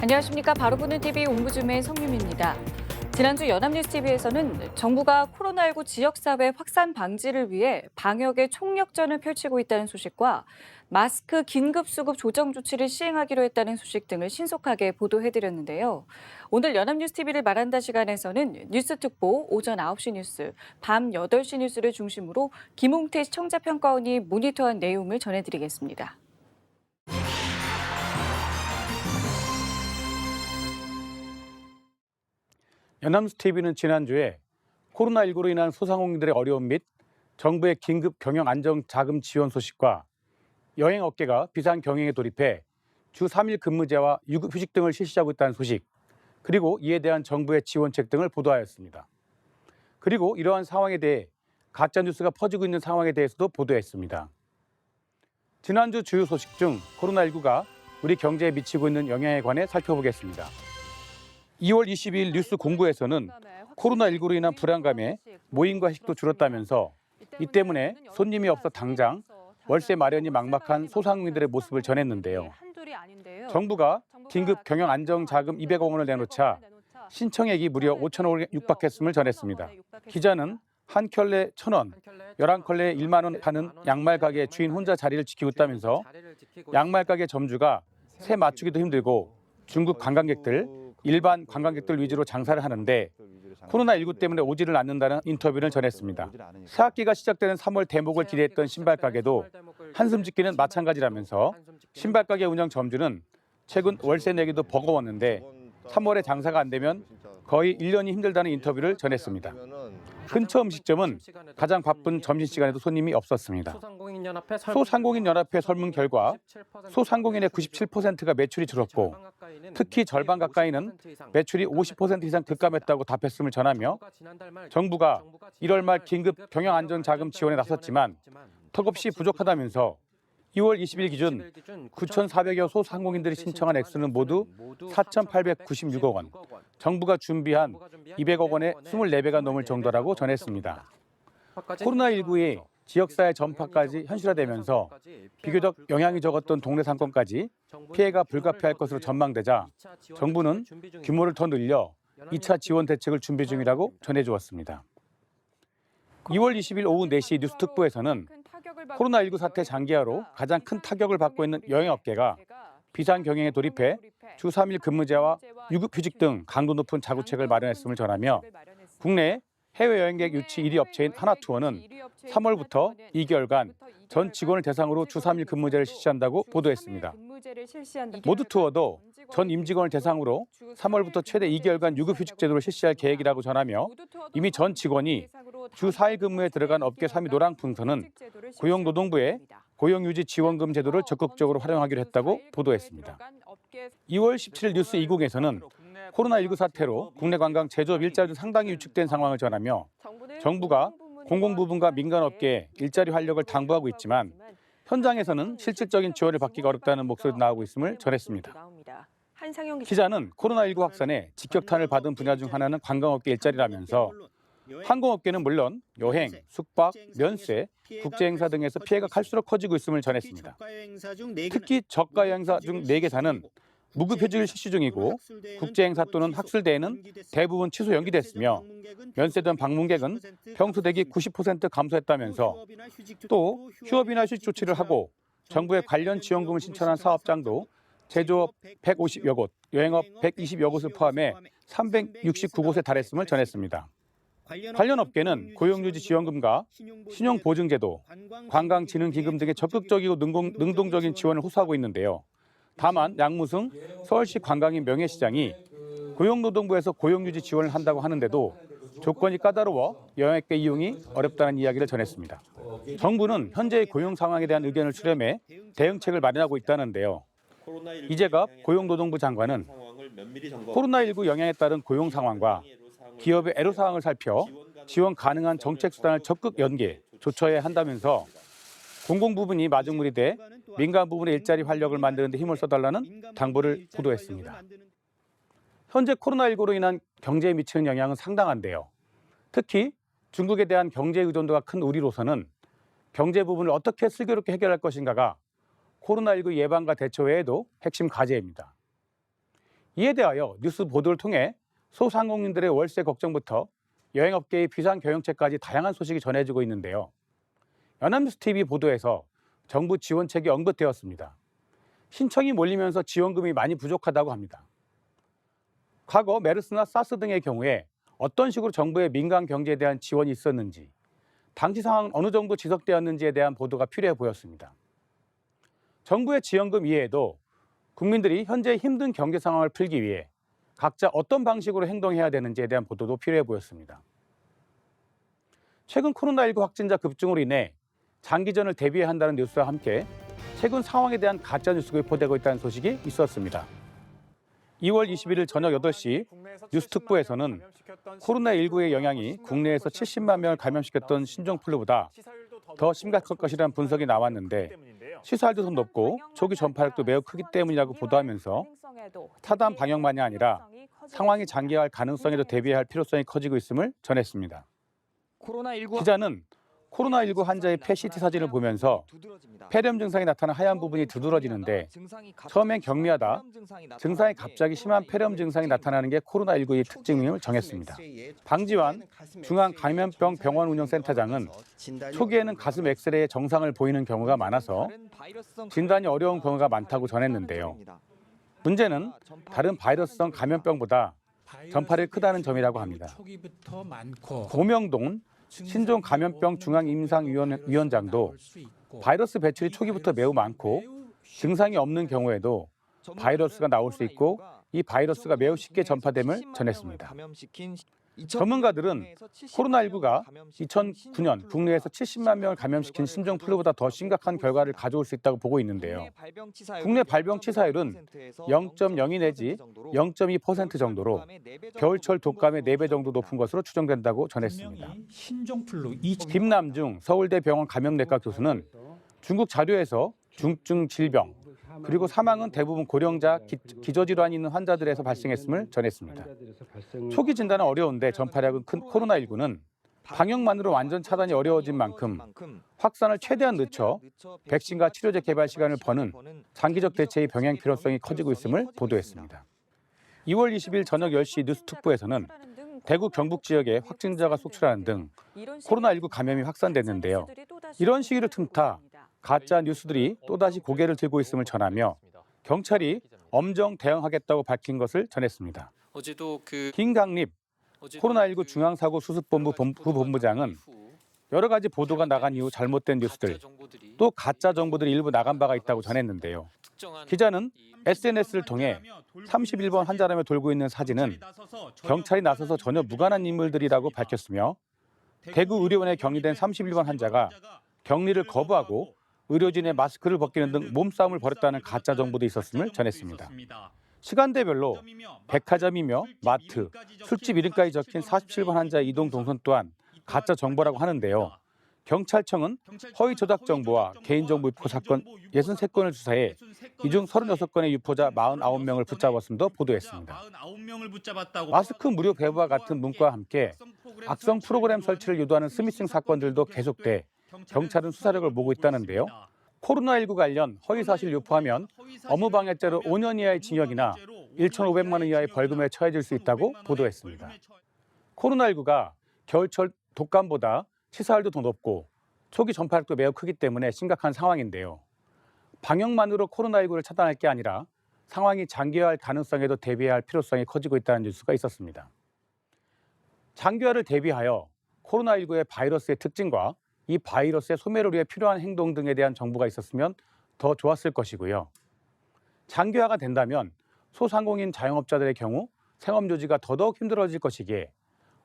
안녕하십니까. 바로 보는 TV 옹부줌의 성유미입니다. 지난주 연합뉴스TV에서는 정부가 코로나19 지역사회 확산 방지를 위해 방역의 총력전을 펼치고 있다는 소식과 마스크 긴급수급 조정 조치를 시행하기로 했다는 소식 등을 신속하게 보도해드렸는데요. 오늘 연합뉴스TV를 말한다 시간에서는 뉴스특보 오전 9시 뉴스, 밤 8시 뉴스를 중심으로 김홍태 시청자평가원이 모니터한 내용을 전해드리겠습니다. 연합뉴스TV는 지난주에 코로나19로 인한 소상공인들의 어려움 및 정부의 긴급 경영 안정 자금 지원 소식과 여행업계가 비상경영에 돌입해 주 3일 근무제와 유급휴직 등을 실시하고 있다는 소식, 그리고 이에 대한 정부의 지원책 등을 보도하였습니다. 그리고 이러한 상황에 대해 가짜뉴스가 퍼지고 있는 상황에 대해서도 보도했습니다. 지난주 주요 소식 중 코로나19가 우리 경제에 미치고 있는 영향에 관해 살펴보겠습니다. 2월 22일 뉴스 공고에서는 코로나19로 인한 불안감에 모임과 식도 줄었다면서 이 때문에 손님이 없어 당장 월세 마련이 막막한 소상공인들의 모습을 전했는데요. 정부가 긴급 경영 안정 자금 200억 원을 내놓자 신청액이 무려 5천억 원에 육박했음을 전했습니다. 기자는 한 켤레 1,000원, 11켤레 1만 원 파는 양말 가게 주인 혼자 자리를 지키고 있다면서 양말 가게 점주가 새 맞추기도 힘들고 중국 관광객들, 일반 관광객들 위주로 장사를 하는데 코로나19 때문에 오지를 않는다는 인터뷰를 전했습니다. 새학기가 시작되는 3월 대목을 기대했던 신발 가게도 한숨 짓기는 마찬가지라면서 신발 가게 운영 점주는 최근 월세 내기도 버거웠는데 3월에 장사가 안 되면 거의 1년이 힘들다는 인터뷰를 전했습니다. 근처 음식점은 가장 바쁜 점심시간에도 손님이 없었습니다. 소상공인연합회 설문 결과 소상공인의 97%가 매출이 줄었고 특히 절반 가까이는 매출이 50% 이상 급감했다고 답했음을 전하며 정부가 1월 말 긴급 경영안전자금 지원에 나섰지만 턱없이 부족하다면서 2월 20일 기준 9,400여 소상공인들이 신청한 액수는 모두 4,896억 원, 정부가 준비한 200억 원의 24배가 넘을 정도라고 전했습니다. 코로나19의 지역사회 전파까지 현실화되면서 비교적 영향이 적었던 동네 상권까지 피해가 불가피할 것으로 전망되자 정부는 규모를 더 늘려 2차 지원 대책을 준비 중이라고 전해주었습니다. 2월 20일 오후 4시 뉴스특보에서는 코로나19 사태 장기화로 가장 큰 타격을 받고 있는 여행업계가 비상경영에 돌입해 주 3일 근무제와 유급휴직 등 강도 높은 자구책을 마련했음을 전하며 국내 해외여행객 유치 1위 업체인 하나투어는 3월부터 2개월간 전 직원을 대상으로 주 3일 근무제를 실시한다고 보도했습니다. 모두투어도 전 임직원을 대상으로 3월부터 최대 2개월간 유급휴직 제도를 실시할 계획이라고 전하며 이미 전 직원이 주 4일 근무에 들어간 업계 3위 노랑풍선은 고용노동부의 고용유지지원금 제도를 적극적으로 활용하기로 했다고 보도했습니다. 2월 17일 뉴스 20에서는 코로나19 사태로 국내 관광 제조업 일자리도 상당히 위축된 상황을 전하며 정부가 공공부문과 민간업계에 일자리 활력을 당부하고 있지만 현장에서는 실질적인 지원을 받기가 어렵다는 목소리도 나오고 있음을 전했습니다. 기자는 코로나19 확산에 직격탄을 받은 분야 중 하나는 관광업계 일자리라면서 항공업계는 물론 여행, 숙박, 면세, 국제행사 등에서 피해가 갈수록 커지고 있음을 전했습니다. 특히 저가 여행사 중 4개사는 무급휴직을 실시 중이고 국제행사 또는 학술대회는 대부분 취소 연기됐으며 면세 등 방문객은 평소 대비 90% 감소했다면서 또 휴업이나 휴직 조치를 하고 정부의 관련 지원금을 신청한 사업장도 제조업 150여 곳, 여행업 120여 곳을 포함해 369곳에 달했음을 전했습니다. 관련 업계는 고용유지 지원금과 신용보증제도, 관광진흥기금 등의 적극적이고 능동적인 지원을 호소하고 있는데요. 다만 양무승 서울시 관광인 명예시장이 고용노동부에서 고용유지 지원을 한다고 하는데도 조건이 까다로워 여행업계 이용이 어렵다는 이야기를 전했습니다. 정부는 현재의 고용 상황에 대한 의견을 수렴해 대응책을 마련하고 있다는데요. 이재갑 고용노동부 장관은 코로나19 영향에 따른 고용 상황과 기업의 애로사항을 살펴 지원 가능한 정책 수단을 적극 연계, 조처해야 한다면서 공공부문이 마중물이 돼 민간 부분의 일자리 활력을 만드는 데 힘을 써달라는 당부를 보도했습니다. 현재 코로나19로 인한 경제에 미치는 영향은 상당한데요. 특히 중국에 대한 경제 의존도가 큰 우리로서는 경제 부분을 어떻게 슬기롭게 해결할 것인가가 코로나19 예방과 대처 외에도 핵심 과제입니다. 이에 대하여 뉴스 보도를 통해 소상공인들의 월세 걱정부터 여행업계의 비상경영책까지 다양한 소식이 전해지고 있는데요. 연합뉴스TV 보도에서 정부 지원책이 언급되었습니다. 신청이 몰리면서 지원금이 많이 부족하다고 합니다. 과거 메르스나 사스 등의 경우에 어떤 식으로 정부의 민간 경제에 대한 지원이 있었는지, 당시 상황은 어느 정도 지속되었는지에 대한 보도가 필요해 보였습니다. 정부의 지원금 이외에도 국민들이 현재 힘든 경제 상황을 풀기 위해 각자 어떤 방식으로 행동해야 되는지에 대한 보도도 필요해 보였습니다. 최근 코로나19 확진자 급증으로 인해 장기전을 대비해야 한다는 뉴스와 함께 최근 상황에 대한 가짜뉴스가 유포되고 있다는 소식이 있었습니다. 2월 21일 저녁 8시 뉴스특보에서는 코로나19의 영향이 국내에서 70만 명을 감염시켰던 신종플루보다 더 심각할 것이라는 분석이 나왔는데 시사율도 더 높고 초기 전파력도 매우 크기 때문이라고 보도하면서 타단 방역만이 아니라 상황이 장기화할 가능성에도 대비해야 할 필요성이 커지고 있음을 전했습니다. 기자는 코로나19 환자의 PET 사진을 보면서 폐렴 증상이 나타난 하얀 부분이 두드러지는데 처음엔 경미하다, 증상이 갑자기 심한 폐렴 증상이 나타나는 게 코로나19의 특징임을 정했습니다. 방지환 중앙감염병병원운영센터장은 초기에는 가슴 엑스레이에 정상을 보이는 경우가 많아서 진단이 어려운 경우가 많다고 전했는데요. 문제는 다른 바이러스성 감염병보다 전파력이 크다는 점이라고 합니다. 고명돈 신종감염병 중앙임상위원장도 바이러스 배출이 초기부터 매우 많고 증상이 없는 경우에도 바이러스가 나올 수 있고 이 바이러스가 매우 쉽게 전파됨을 전했습니다. 전문가들은 코로나19가 2009년 국내에서 70만 명을 감염시킨 신종플루보다 더 심각한 결과를 가져올 수 있다고 보고 있는데요. 국내 발병 치사율은 0.02 내지 0.2% 정도로 겨울철 독감의 4배 정도 높은 것으로 추정된다고 전했습니다. 김남중 서울대병원 감염내과 교수는 중국 자료에서 중증 질병 그리고 사망은 대부분 고령자, 기저질환이 있는 환자들에서 발생했음을 전했습니다. 초기 진단은 어려운데 전파력은 큰 코로나19는 방역만으로 완전 차단이 어려워진 만큼 확산을 최대한 늦춰 백신과 치료제 개발 시간을 버는 장기적 대체의 병행 필요성이 커지고 있음을 보도했습니다. 2월 20일 저녁 10시 뉴스특보에서는 대구 경북 지역에 확진자가 속출하는 등 코로나19 감염이 확산됐는데요. 이런 시기를 틈타 가짜 뉴스들이 또다시 고개를 들고 있음을 전하며 경찰이 엄정 대응하겠다고 밝힌 것을 전했습니다. 김강립 코로나19 중앙사고수습본부 부본부장은 여러 가지 보도가 나간 이후 잘못된 뉴스들, 또 가짜 정보들이 일부 나간 바가 있다고 전했는데요. 기자는 SNS를 통해 31번 환자라며 돌고 있는 사진은 경찰이 나서서 전혀 무관한 인물들이라고 밝혔으며 대구 의료원에 격리된 31번 환자가 격리를 거부하고 의료진의 마스크를 벗기는 등 몸싸움을 벌였다는 가짜 정보도 있었음을 전했습니다. 시간대별로 백화점이며 마트, 술집 이름까지 적힌 47번 환자의 이동 동선 또한 가짜 정보라고 하는데요. 경찰청은 허위 조작 정보와 개인정보 유포 사건 63건을 수사해 이 중 36건의 유포자 49명을 붙잡았음도 보도했습니다. 마스크 무료 배부와 같은 문구와 함께 악성 프로그램 설치를 유도하는 스미싱 사건들도 계속돼 경찰은 수사력을 모으고 있다는데요. 코로나19 관련 허위사실 유포하면 업무방해죄로 5년 이하의 징역이나 1,500만 원 이하의 벌금에 처해질 수 있다고 보도했습니다. 코로나19가 겨울철 독감보다 치사율도 더 높고 초기 전파력도 매우 크기 때문에 심각한 상황인데요. 방역만으로 코로나19를 차단할 게 아니라 상황이 장기화할 가능성에도 대비해야 할 필요성이 커지고 있다는 뉴스가 있었습니다. 장기화를 대비하여 코로나19의 바이러스의 특징과 이 바이러스의 소멸을 위해 필요한 행동 등에 대한 정보가 있었으면 더 좋았을 것이고요. 장기화가 된다면 소상공인 자영업자들의 경우 생업 유지가 더더욱 힘들어질 것이기에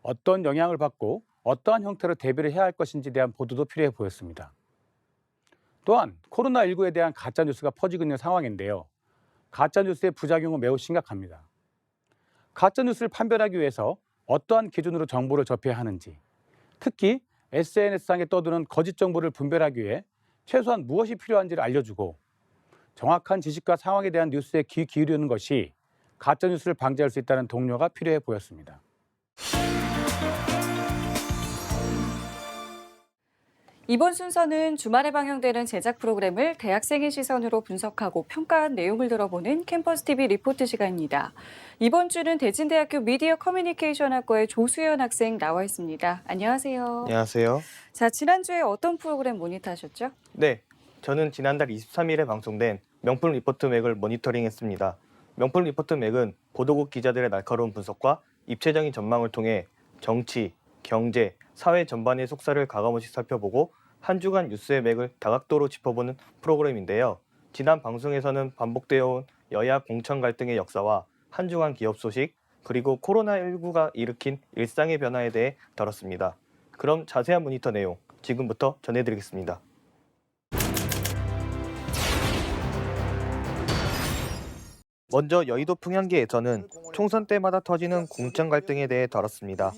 어떤 영향을 받고 어떠한 형태로 대비를 해야 할 것인지에 대한 보도도 필요해 보였습니다. 또한 코로나19에 대한 가짜뉴스가 퍼지고 있는 상황인데요. 가짜뉴스의 부작용은 매우 심각합니다. 가짜뉴스를 판별하기 위해서 어떠한 기준으로 정보를 접해야 하는지, 특히 SNS상에 떠드는 거짓 정보를 분별하기 위해 최소한 무엇이 필요한지를 알려주고 정확한 지식과 상황에 대한 뉴스에 귀 기울이는 것이 가짜뉴스를 방지할 수 있다는 동료가 필요해 보였습니다. 이번 순서는 주말에 방영되는 제작 프로그램을 대학생의 시선으로 분석하고 평가한 내용을 들어보는 캠퍼스 TV 리포트 시간입니다. 이번 주는 대진대학교 미디어 커뮤니케이션 학과의 조수연 학생 나와 있습니다. 안녕하세요. 안녕하세요. 자, 지난주에 어떤 프로그램 모니터하셨죠? 네, 저는 지난달 23일에 방송된 명품 리포트 맥을 모니터링했습니다. 명품 리포트 맥은 보도국 기자들의 날카로운 분석과 입체적인 전망을 통해 정치, 경제, 사회 전반의 속살을 가감없이 살펴보고 한 주간 뉴스의 맥을 다각도로 짚어보는 프로그램인데요. 지난 방송에서는 반복되어 온 여야 공천 갈등의 역사와 한 주간 기업 소식, 그리고 코로나19가 일으킨 일상의 변화에 대해 다뤘습니다. 그럼 자세한 모니터 내용 지금부터 전해드리겠습니다. 먼저 여의도 풍향계에서는 총선 때마다 터지는 공천 갈등에 대해 다뤘습니다.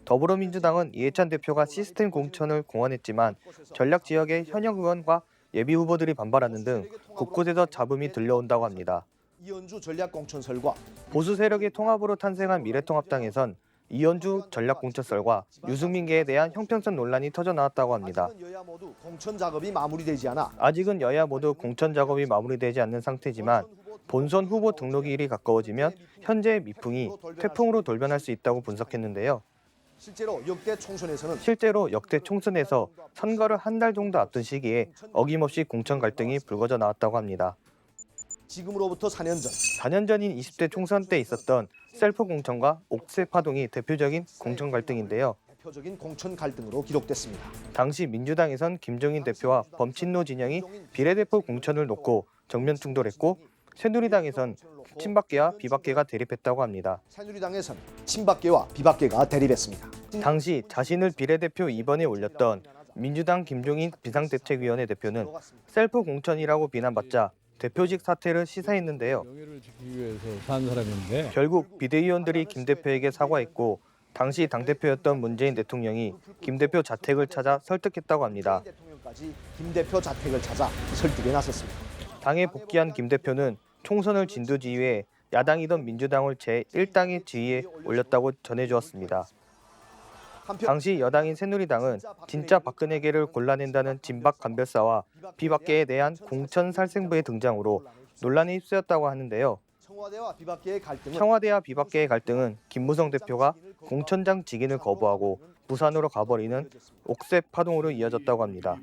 더불어민주당은 이해찬 대표가 시스템 공천을 공언했지만 전략 지역의 현역 의원과 예비 후보들이 반발하는 등 곳곳에서 잡음이 들려온다고 합니다. 이현주 전략공천설과 보수 세력의 통합으로 탄생한 미래통합당에선 이현주 전략공천설과 유승민계에 대한 형평성 논란이 터져나왔다고 합니다. 여야 모두 공천 작업이 마무리되지 않아 아직은 여야 모두 공천 작업이 마무리되지 않는 상태지만 본선 후보 등록일이 가까워지면 현재의 미풍이 태풍으로 돌변할 수 있다고 분석했는데요. 실제로 역대 총선에서 선거를 한 달 정도 앞둔 시기에 어김없이 공천 갈등이 불거져 나왔다고 합니다. 지금으로부터 4년 전 4년 전인 20대 총선 때 있었던 셀프 공천과 옥새 파동이 대표적인 공천 갈등인데요. 대표적인 공천 갈등으로 기록됐습니다. 당시 민주당에선 김종인 대표와 범친노 진영이 비례대표 공천을 놓고 정면 충돌했고 새누리당에선 친박계와 비박계가 대립했다고 합니다. 새누리당에선 친박계와 비박계가 대립했습니다. 당시 자신을 비례대표 2번에 올렸던 민주당 김종인 비상대책위원회 대표는 셀프 공천이라고 비난받자 대표직 사퇴를 시사했는데요. 명예를 지키기 위해서 산 사람인데 결국 비대위원들이 김 대표에게 사과했고 당시 당대표였던 문재인 대통령이 김 대표 자택을 찾아 설득했다고 합니다. 대통령까지 김 대표 자택을 찾아 설득에 나섰습니다. 당에 복귀한 김 대표는 총선을 진두지휘해 야당이던 민주당을 제1당의 지위에 올렸다고 전해주었습니다. 당시 여당인 새누리당은 진짜 박근혜계를 골라낸다는 진박 간별사와 비박계에 대한 공천 살생부의 등장으로 논란에 휩쓰였다고 하는데요. 청와대와 비박계의 갈등은 김무성 대표가 공천장 직인을 거부하고 부산으로 가버리는 옥새 파동으로 이어졌다고 합니다.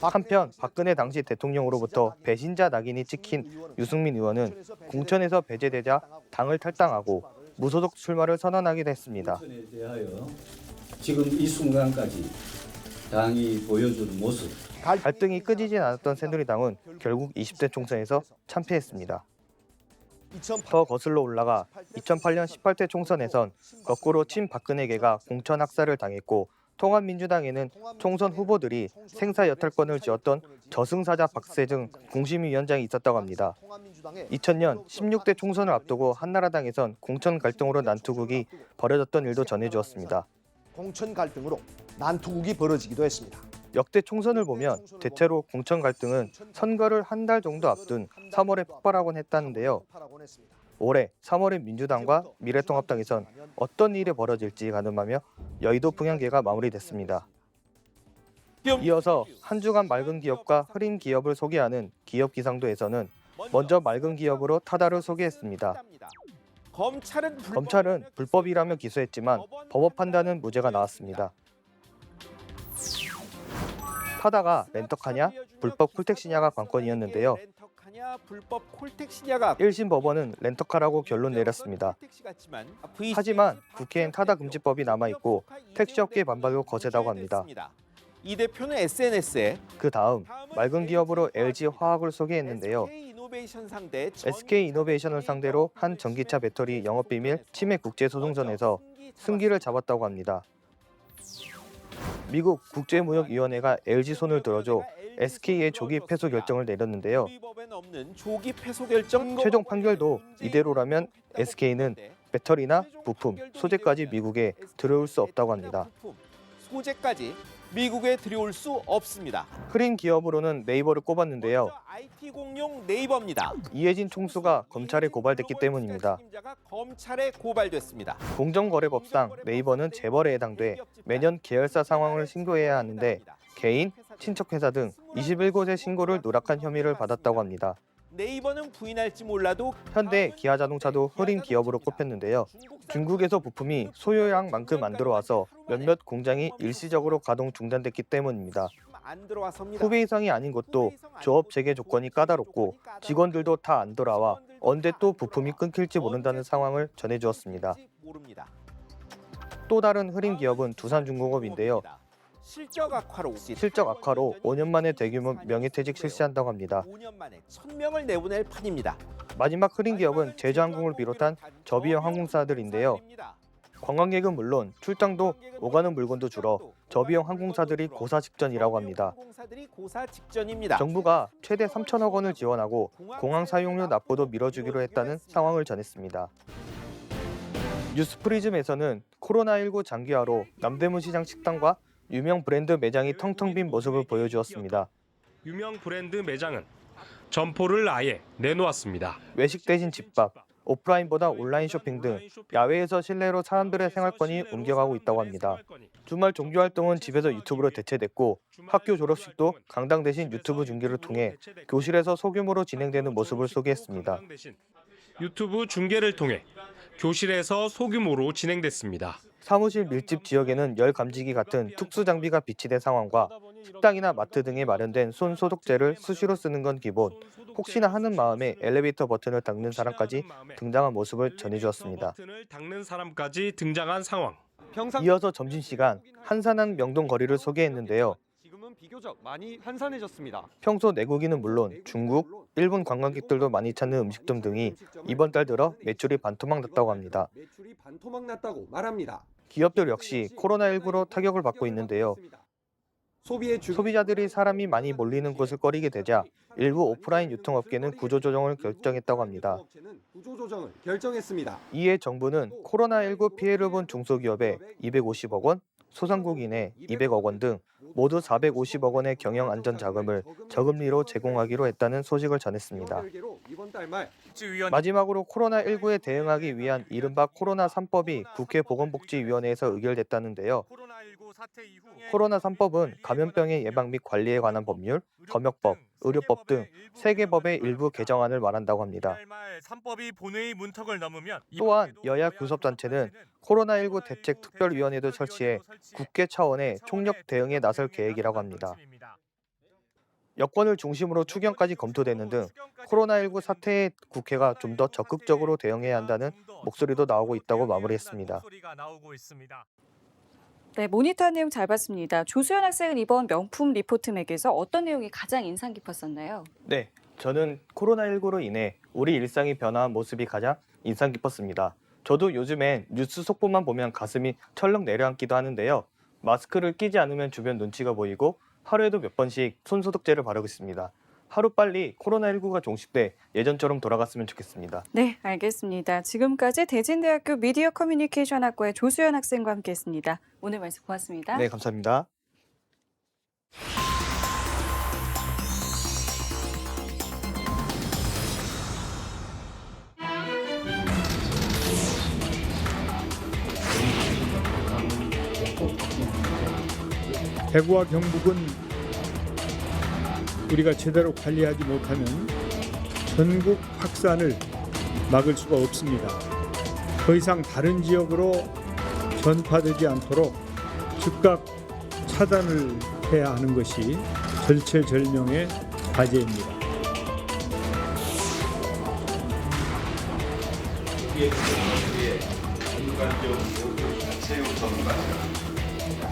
한편 박근혜 당시 대통령으로부터 배신자 낙인이 찍힌 유승민 의원은 공천에서 배제되자 당을 탈당하고 무소속 출마를 선언하기도 했습니다. 공천에 대하여 지금 이 순간까지 당이 보여주는 모습. 갈등이 끊이지 않았던 새누리당은 결국 20대 총선에서 참패했습니다. 더 거슬러 올라가 2008년 18대 총선에선 거꾸로 친박근혜계가 공천 학살을 당했고 통합민주당에는 총선 후보들이 생사 여탈권을 쥐었던 저승사자 박세증 공심위원장이 있었다고 합니다. 2000년 16대 총선을 앞두고 한나라당에선 공천 갈등으로 난투극이 벌어졌던 일도 전해주었습니다. 공천 갈등으로 난투극이 벌어지기도 했습니다. 역대 총선을 보면 대체로 공천 갈등은 선거를 한 달 정도 앞둔 3월에 폭발하곤 했다는데요. 올해 3월에 민주당과 미래통합당에선 어떤 일이 벌어질지 가늠하며 여의도 풍향계가 마무리됐습니다. 이어서 한 주간 맑은 기업과 흐린 기업을 소개하는 기업 기상도에서는 먼저 맑은 기업으로 타다를 소개했습니다. 검찰은 불법이라며 기소했지만 법원 판단은 무죄가 나왔습니다. 타다가 렌터카냐 불법 콜택시냐가 관건이었는데요. 1심 법원은 렌터카라고 결론 내렸습니다. 하지만 국회엔 타다 금지법이 남아있고 택시업계 반발도 거세다고 합니다. 이 대표는 SNS에 그 다음 맑은 기업으로 LG화학을 소개했는데요. SK이노베이션을 상대로 한 전기차 배터리 영업비밀 침해 국제소송전에서 승기를 잡았다고 합니다. 미국 국제무역위원회가 LG 손을 들어줘 SK의 조기 패소 결정을 내렸는데요. 최종 판결도 이대로라면 SK는 배터리나 부품, 소재까지 미국에 들어올 수 없다고 합니다. 소재까지 미국에 들여올 수 없습니다. 흐린 기업으로는 네이버를 꼽았는데요. 먼저 IT 공룡 네이버입니다. 이해진 총수가 검찰에 고발됐기 때문입니다. 책임자가 검찰에 고발됐습니다. 공정거래법상 네이버는 재벌에 해당돼 매년 계열사 상황을 신고해야 하는데 개인, 친척회사 등 21곳의 신고를 누락한 혐의를 받았다고 합니다. 네이버는 부인할지 몰라도 현대, 기아자동차도 흐린 기업으로 꼽혔는데요. 중국에서 부품이 소요량만큼 안 들어와서 몇몇 공장이 일시적으로 가동 중단됐기 때문입니다. 안 들어와서입니다. 후배 이상이 아닌 것도 조업 재개 조건이 까다롭고 직원들도 다 안 돌아와 언제 또 부품이 끊길지 모른다는 상황을 전해주었습니다. 또 다른 흐린 기업은 두산중공업인데요. 실적 악화로 5년 만에 대규모 명예퇴직 실시한다고 합니다. 5년 만에 1,000명을 내보낼 판입니다. 마지막 흐린 기업은 제주항공을 비롯한 저비용 항공사들인데요. 관광객은 물론 출장도 오가는 물건도 줄어 저비용 항공사들이 고사 직전이라고 합니다. 정부가 최대 3천억 원을 지원하고 공항 사용료 납부도 밀어주기로 했다는 상황을 전했습니다. 뉴스프리즘에서는 코로나19 장기화로 남대문 시장 식당과 유명 브랜드 매장이 텅텅 빈 모습을 보여주었습니다. 유명 브랜드 매장은 점포를 아예 내놓았습니다. 외식 대신 집밥, 오프라인보다 온라인 쇼핑 등 야외에서 실내로 사람들의 생활권이 옮겨가고 있다고 합니다. 주말 종교활동은 집에서 유튜브로 대체됐고 학교 졸업식도 강당 대신 유튜브 중계를 통해 교실에서 소규모로 진행되는 모습을 소개했습니다. 유튜브 중계를 통해 교실에서 소규모로 진행됐습니다. 사무실 밀집 지역에는 열 감지기 같은 특수 장비가 비치된 상황과 식당이나 마트 등에 마련된 손 소독제를 수시로 쓰는 건 기본, 혹시나 하는 마음에 엘리베이터 버튼을 닦는 사람까지 등장한 모습을 전해주었습니다. 이어서 점심시간 한산한 명동 거리를 소개했는데요. 지금은 비교적 많이 한산해졌습니다. 평소 내국인은 물론 중국, 일본 관광객들도 많이 찾는 음식점 등이 이번 달 들어 매출이 반토막 났다고 합니다. 매출이 반토막 났다고 말합니다. 기업들 역시 코로나19로 타격을 받고 있는데요. 소비자들이 사람이 많이 몰리는 곳을 꺼리게 되자 일부 오프라인 유통업계는 구조조정을 결정했다고 합니다. 이에 정부는 코로나19 피해를 본 중소기업에 250억 원, 소상공인에 200억 원 등 모두 450억 원의 경영안전자금을 저금리로 제공하기로 했다는 소식을 전했습니다. 마지막으로 코로나19에 대응하기 위한 이른바 코로나 3법이 국회 보건복지위원회에서 의결됐다는데요. 코로나 3법은 감염병의 예방 및 관리에 관한 법률, 검역법, 의료법 등 3개 법의 일부 개정안을 말한다고 합니다. 또한 여야 교섭단체는 코로나19 대책 특별위원회도 설치해 국회 차원의 총력 대응에 나설 계획이라고 합니다. 여권을 중심으로 추경까지 검토되는 등 코로나19 사태에 국회가 좀 더 적극적으로 대응해야 한다는 목소리도 나오고 있다고 마무리했습니다. 네, 모니터한 내용 잘 봤습니다. 조수연 학생은 이번 명품 리포트맥에서 어떤 내용이 가장 인상 깊었었나요? 네, 저는 코로나19로 인해 우리 일상이 변화한 모습이 가장 인상 깊었습니다. 저도 요즘엔 뉴스 속보만 보면 가슴이 철렁 내려앉기도 하는데요. 마스크를 끼지 않으면 주변 눈치가 보이고 하루에도 몇 번씩 손소독제를 바르고 있습니다. 하루빨리 코로나19가 종식돼 예전처럼 돌아갔으면 좋겠습니다. 네, 알겠습니다. 지금까지 대진대학교 미디어 커뮤니케이션 학과의 조수연 학생과 함께했습니다. 오늘 말씀 고맙습니다. 네, 감사합니다. 대구와 경북은 우리가 제대로 관리하지 못하면 전국 확산을 막을 수가 없습니다. 더 이상 다른 지역으로 전파되지 않도록 즉각 차단을 해야 하는 것이 절체절명의 과제입니다.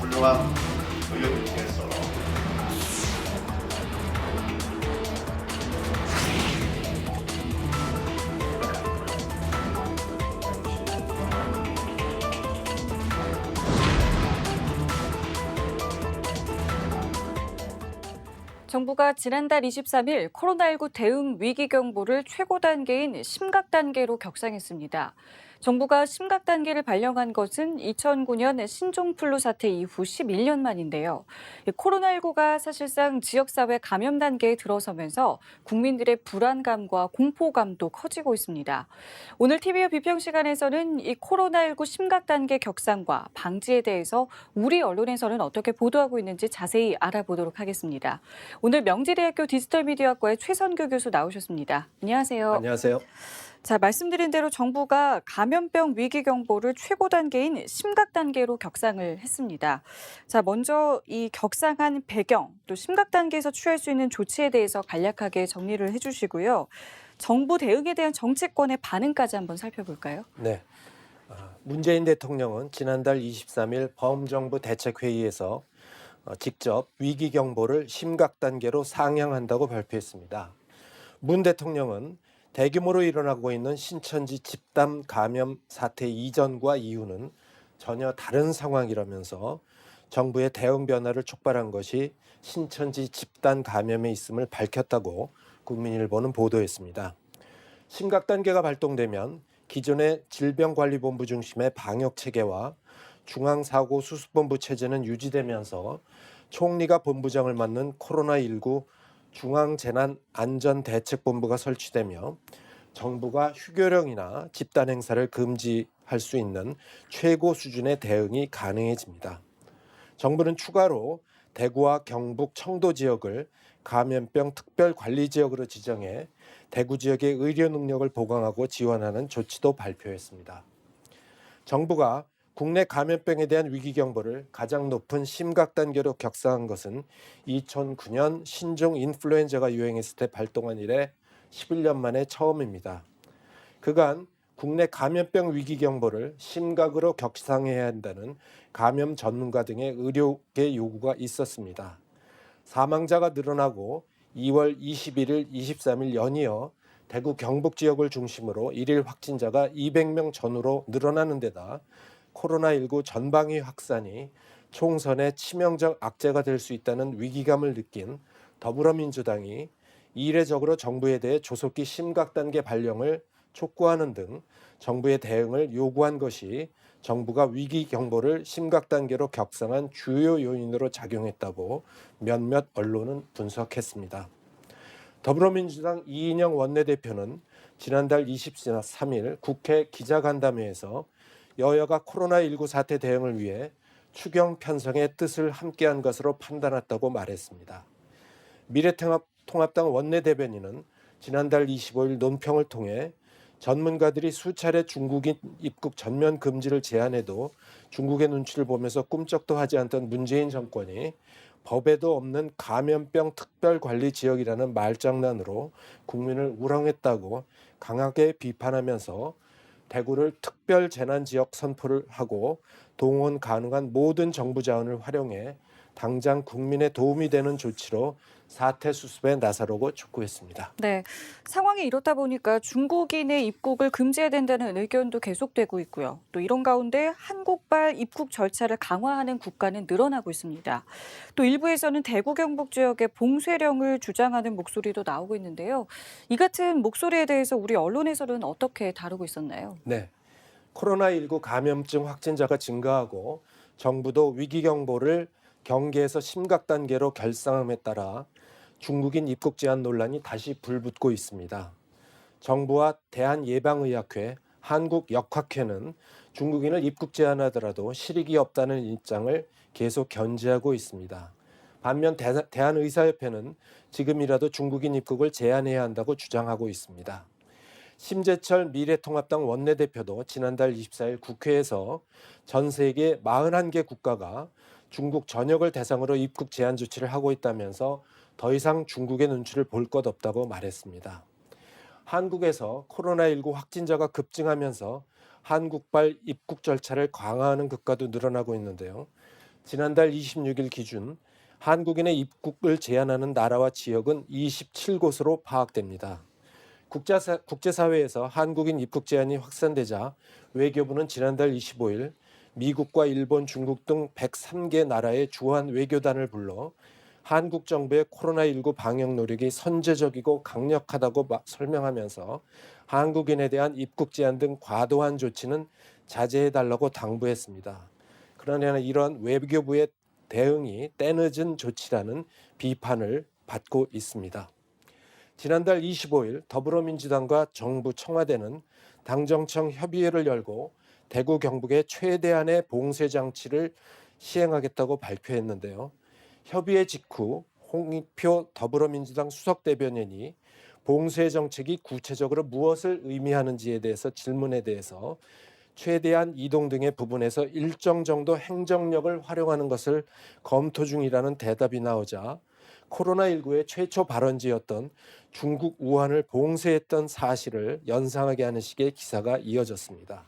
훌륭한 의원을 통해서 정부가 지난달 23일 코로나19 대응 위기 경보를 최고 단계인 심각 단계로 격상했습니다. 정부가 심각 단계를 발령한 것은 2009년 신종플루 사태 이후 11년 만인데요. 코로나19가 사실상 지역사회 감염 단계에 들어서면서 국민들의 불안감과 공포감도 커지고 있습니다. 오늘 TV와 비평 시간에서는 이 코로나19 심각 단계 격상과 방지에 대해서 우리 언론에서는 어떻게 보도하고 있는지 자세히 알아보도록 하겠습니다. 오늘 명지대학교 디지털미디어학과의 최선규 교수 나오셨습니다. 안녕하세요. 안녕하세요. 자, 말씀드린 대로 정부가 감염병 위기 경보를 최고 단계인 심각 단계로 격상을 했습니다. 자, 먼저 이 격상한 배경, 또 심각 단계에서 취할 수 있는 조치에 대해서 간략하게 정리를 해주시고요. 정부 대응에 대한 정치권의 반응까지 한번 살펴볼까요? 네. 문재인 대통령은 지난달 23일 범정부 대책회의에서 직접 위기 경보를 심각 단계로 상향한다고 발표했습니다. 문 대통령은 대규모로 일어나고 있는 신천지 집단 감염 사태 이전과 이후는 전혀 다른 상황이라면서 정부의 대응 변화를 촉발한 것이 신천지 집단 감염에 있음을 밝혔다고 국민일보는 보도했습니다. 심각 단계가 발동되면 기존의 질병관리본부 중심의 방역 체계와 중앙사고수습본부 체제는 유지되면서 총리가 본부장을 맡는 코로나19 중앙재난안전대책본부가 설치되며 정부가 휴교령이나 집단 행사를 금지할 수 있는 최고 수준의 대응이 가능해집니다. 정부는 추가로 대구와 경북 청도 지역을 감염병 특별관리지역으로 지정해 대구 지역의 의료 능력을 보강하고 지원하는 조치도 발표했습니다. 정부가 국내 감염병에 대한 위기 경보를 가장 높은 심각 단계로 격상한 것은 2009년 신종 인플루엔자가 유행했을 때 발동한 이래 11년 만에 처음입니다. 그간 국내 감염병 위기 경보를 심각으로 격상해야 한다는 감염 전문가 등의 의료계 요구가 있었습니다. 사망자가 늘어나고 2월 21일, 23일 연이어 대구 경북 지역을 중심으로 일일 확진자가 200명 전후로 늘어나는 데다 코로나19 전방위 확산이 총선의 치명적 악재가 될 수 있다는 위기감을 느낀 더불어민주당이 이례적으로 정부에 대해 조속히 심각 단계 발령을 촉구하는 등 정부의 대응을 요구한 것이 정부가 위기 경보를 심각 단계로 격상한 주요 요인으로 작용했다고 몇몇 언론은 분석했습니다. 더불어민주당 이인영 원내대표는 지난달 23일 국회 기자간담회에서 여야가 코로나19 사태 대응을 위해 추경 편성의 뜻을 함께한 것으로 판단했다고 말했습니다. 미래통합당 원내대변인은 지난달 25일 논평을 통해 전문가들이 수차례 중국인 입국 전면 금지를 제안해도 중국의 눈치를 보면서 꿈쩍도 하지 않던 문재인 정권이 법에도 없는 감염병 특별관리지역이라는 말장난으로 국민을 우롱했다고 강하게 비판하면서 대구를 특별재난지역 선포를 하고 동원 가능한 모든 정부 자원을 활용해 당장 국민에 도움이 되는 조치로 사태 수습에 나서려고 촉구했습니다. 네, 상황이 이렇다 보니까 중국인의 입국을 금지해야 된다는 의견도 계속되고 있고요. 또 이런 가운데 한국발 입국 절차를 강화하는 국가는 늘어나고 있습니다. 또 일부에서는 대구 경북 지역의 봉쇄령을 주장하는 목소리도 나오고 있는데요. 이 같은 목소리에 대해서 우리 언론에서는 어떻게 다루고 있었나요? 네, 코로나19 감염증 확진자가 증가하고 정부도 위기 경보를 경계에서 심각 단계로 결상함에 따라 중국인 입국 제한 논란이 다시 불붙고 있습니다. 정부와 대한예방의학회, 한국역학회는 중국인을 입국 제한하더라도 실익이 없다는 입장을 계속 견지하고 있습니다. 반면 대한의사협회는 지금이라도 중국인 입국을 제한해야 한다고 주장하고 있습니다. 심재철 미래통합당 원내대표도 지난달 24일 국회에서 전 세계 41개 국가가 중국 전역을 대상으로 입국 제한 조치를 하고 있다면서 더 이상 중국의 눈치를 볼 것 없다고 말했습니다. 한국에서 코로나19 확진자가 급증하면서 한국발 입국 절차를 강화하는 국가도 늘어나고 있는데요. 지난달 26일 기준 한국인의 입국을 제한하는 나라와 지역은 27곳으로 파악됩니다. 국제사회에서 한국인 입국 제한이 확산되자 외교부는 지난달 25일 미국과 일본, 중국 등 103개 나라의 주한 외교단을 불러 한국 정부의 코로나19 방역 노력이 선제적이고 강력하다고 설명하면서 한국인에 대한 입국 제한 등 과도한 조치는 자제해달라고 당부했습니다. 그러나 이런 외교부의 대응이 때늦은 조치라는 비판을 받고 있습니다. 지난달 25일 더불어민주당과 정부 청와대는 당정청 협의회를 열고 대구 경북의 최대한의 봉쇄 장치를 시행하겠다고 발표했는데요. 협의회 직후 홍익표 더불어민주당 수석대변인이 봉쇄 정책이 구체적으로 무엇을 의미하는지에 대해서 질문에 대해서 최대한 이동 등의 부분에서 일정 정도 행정력을 활용하는 것을 검토 중이라는 대답이 나오자 코로나19의 최초 발원지였던 중국 우한을 봉쇄했던 사실을 연상하게 하는 식의 기사가 이어졌습니다.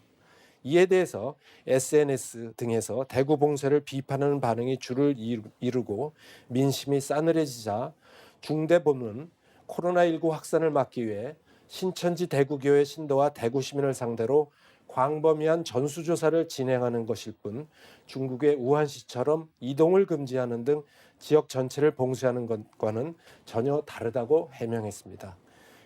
이에 대해서 SNS 등에서 대구 봉쇄를 비판하는 반응이 줄을 이루고 민심이 싸늘해지자 중대본은 코로나19 확산을 막기 위해 신천지 대구교회 신도와 대구 시민을 상대로 광범위한 전수조사를 진행하는 것일 뿐 중국의 우한시처럼 이동을 금지하는 등 지역 전체를 봉쇄하는 것과는 전혀 다르다고 해명했습니다.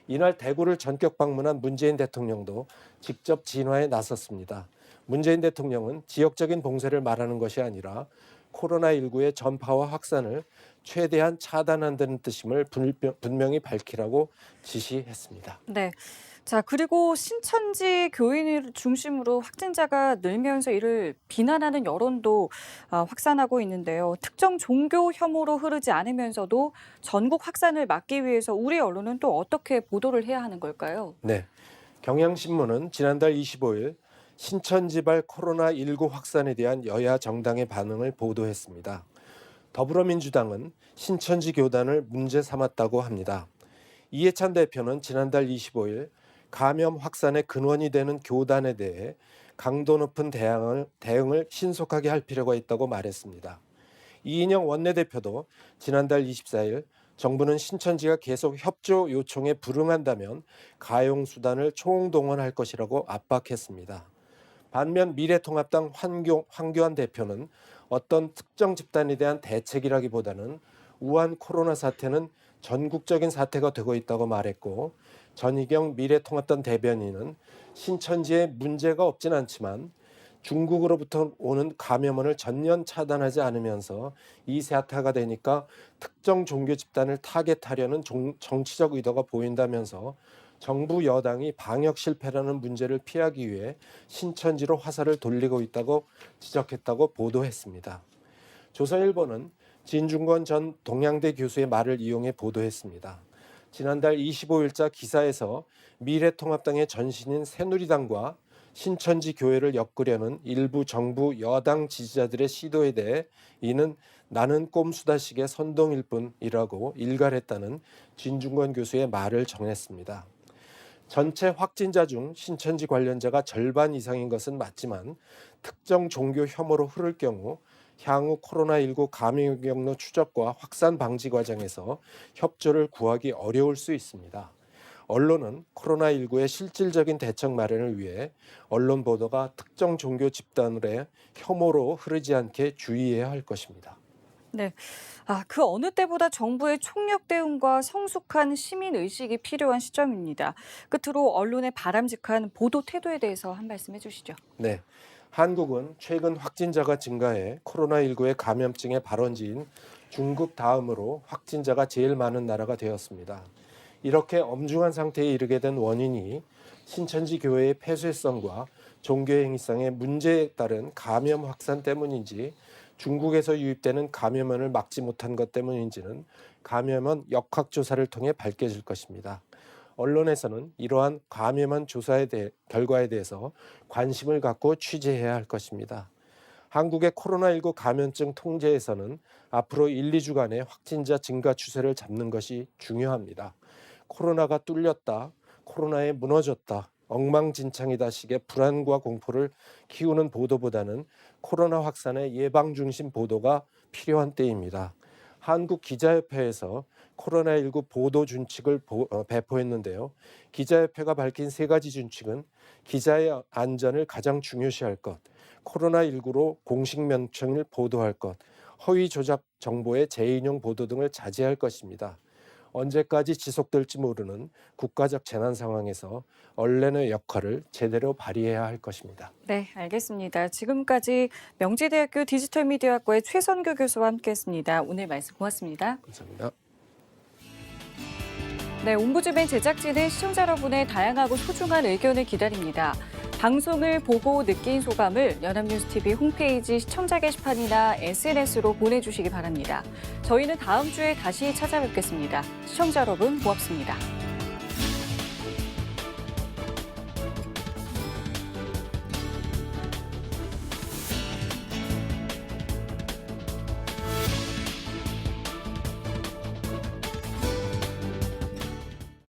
이날 대구를 전격 방문한 문재인 대통령도 직접 진화에 나섰습니다. 문재인 대통령은 지역적인 봉쇄를 말하는 것이 아니라 코로나19의 전파와 확산을 최대한 차단한다는 뜻임을 분명히 밝히라고 지시했습니다. 네. 자, 그리고 신천지 교인을 중심으로 확진자가 늘면서 이를 비난하는 여론도 확산하고 있는데요. 특정 종교 혐오로 흐르지 않으면서도 전국 확산을 막기 위해서 우리 언론은 또 어떻게 보도를 해야 하는 걸까요? 네. 경향신문은 지난달 25일 신천지발 코로나19 확산에 대한 여야 정당의 반응을 보도했습니다. 더불어민주당은 신천지 교단을 문제 삼았다고 합니다. 이해찬 대표는 지난달 25일 감염 확산의 근원이 되는 교단에 대해 강도 높은 대응을 신속하게 할 필요가 있다고 말했습니다. 이인영 원내대표도 지난달 24일 정부는 신천지가 계속 협조 요청에 불응한다면 가용수단을 총동원할 것이라고 압박했습니다. 반면 미래통합당 황교안 대표는 어떤 특정 집단에 대한 대책이라기보다는 우한 코로나 사태는 전국적인 사태가 되고 있다고 말했고, 전희경 미래통합당 대변인은 신천지에 문제가 없진 않지만 중국으로부터 오는 감염원을 전면 차단하지 않으면서 이 사태가 되니까 특정 종교 집단을 타겟하려는 정치적 의도가 보인다면서 정부 여당이 방역 실패라는 문제를 피하기 위해 신천지로 화살을 돌리고 있다고 지적했다고 보도했습니다. 조선일보는 진중권 전 동양대 교수의 말을 이용해 보도했습니다. 지난달 25일자 기사에서 미래통합당의 전신인 새누리당과 신천지 교회를 엮으려는 일부 정부 여당 지지자들의 시도에 대해 이는 나는 꼼수다식의 선동일 뿐이라고 일갈했다는 진중권 교수의 말을 전했습니다. 전체 확진자 중 신천지 관련자가 절반 이상인 것은 맞지만 특정 종교 혐오로 흐를 경우 향후 코로나19 감염 경로 추적과 확산 방지 과정에서 협조를 구하기 어려울 수 있습니다. 언론은 코로나19의 실질적인 대책 마련을 위해 언론 보도가 특정 종교 집단의 혐오로 흐르지 않게 주의해야 할 것입니다. 네. 그 어느 때보다 정부의 총력 대응과 성숙한 시민 의식이 필요한 시점입니다. 끝으로 언론의 바람직한 보도 태도에 대해서 한 말씀 해주시죠. 네. 한국은 최근 확진자가 증가해 코로나19의 감염증의 발원지인 중국 다음으로 확진자가 제일 많은 나라가 되었습니다. 이렇게 엄중한 상태에 이르게 된 원인이 신천지 교회의 폐쇄성과 종교행위성의 문제에 따른 감염 확산 때문인지 중국에서 유입되는 감염원을 막지 못한 것 때문인지는 감염원 역학조사를 통해 밝혀질 것입니다. 언론에서는 이러한 감염원 조사의 결과에 대해서 관심을 갖고 취재해야 할 것입니다. 한국의 코로나19 감염증 통제에서는 앞으로 1, 2주간의 확진자 증가 추세를 잡는 것이 중요합니다. 코로나가 뚫렸다, 코로나에 무너졌다, 엉망진창이다 식의 불안과 공포를 키우는 보도보다는 코로나 확산의 예방 중심 보도가 필요한 때입니다. 한국기자협회에서 코로나19 보도 준칙을 배포했는데요. 기자협회가 밝힌 3가지 준칙은 기자의 안전을 가장 중요시할 것, 코로나19로 공식 명칭을 보도할 것, 허위 조작 정보의 재인용 보도 등을 자제할 것입니다. 언제까지 지속될지 모르는 국가적 재난 상황에서 언론의 역할을 제대로 발휘해야 할 것입니다. 네, 알겠습니다. 지금까지 명지대학교 디지털미디어학과의 최선교 교수와 함께했습니다. 오늘 말씀 고맙습니다. 감사합니다. 네, 옴부즈맨 제작진은 시청자 여러분의 다양하고 소중한 의견을 기다립니다. 방송을 보고 느낀 소감을 연합뉴스TV 홈페이지 시청자 게시판이나 SNS로 보내주시기 바랍니다. 저희는 다음 주에 다시 찾아뵙겠습니다. 시청자 여러분 고맙습니다.